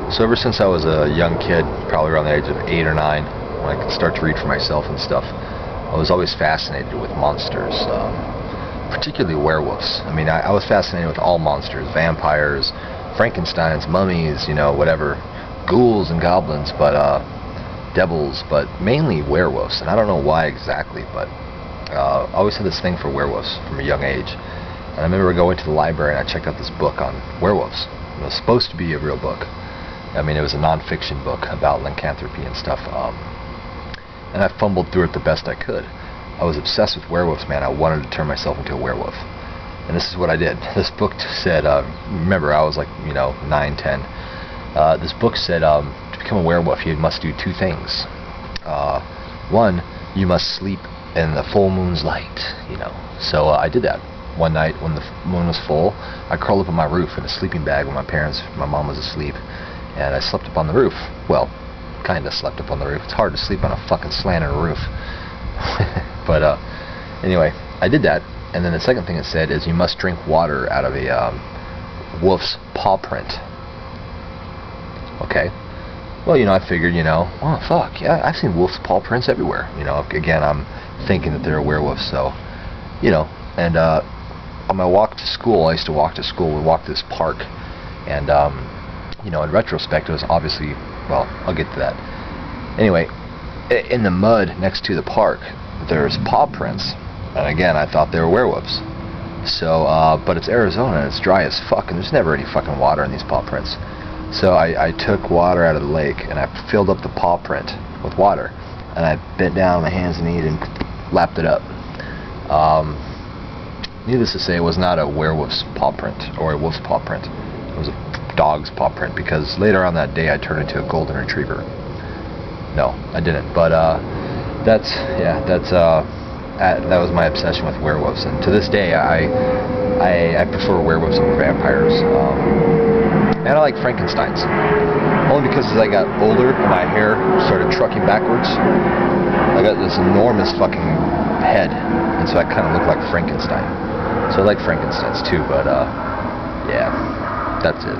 So ever since I was a young kid, probably around the age of 8 or 9, when I could start to read for myself and stuff, I was always fascinated with monsters, particularly werewolves. I mean, I was fascinated with all monsters, vampires, Frankensteins, mummies, you know, whatever, ghouls and goblins, but devils, but mainly werewolves. And I don't know why exactly, but I always had this thing for werewolves from a young age. And I remember going to the library and I checked out this book on werewolves. It was supposed to be a real book. I mean, it was a non-fiction book about lycanthropy and stuff. And I fumbled through it the best I could. I was obsessed with werewolves, man. I wanted to turn myself into a werewolf. And this is what I did. This book said, remember, I was like, 9, 10. This book said, to become a werewolf, you must do 2 things. One, you must sleep in the full moon's light, So I did that. One night when the moon was full, I curled up on my roof in a sleeping bag when my mom was asleep, and I slept up on the roof. Well, kinda slept up on the roof. It's hard to sleep on a fucking slanted roof. But anyway, I did that, and then the second thing it said is you must drink water out of a wolf's paw print. Okay. Well, I figured, oh fuck, yeah, I've seen wolf's paw prints everywhere. Again, I'm thinking that they're a werewolf, so, and on my walk to school, I used to walk to school, we walked to this park, and, in retrospect, it was obviously, well, I'll get to that. Anyway, in the mud next to the park, there's paw prints, and again, I thought they were werewolves. So, but it's Arizona, and it's dry as fuck, and there's never any fucking water in these paw prints. So I took water out of the lake, and I filled up the paw print with water, and I bent down on my hands and knees and lapped it up. Needless to say, it was not a werewolf's paw print or a wolf's paw print. It was a dog's paw print, because later on that day I turned into a golden retriever. No, I didn't. But that was my obsession with werewolves, and to this day I prefer werewolves over vampires. And I like Frankensteins, only because as I got older and my hair started trucking backwards, I got this enormous fucking head, and so I kind of look like Frankenstein. So I like Frankensteins too, but yeah, that's it.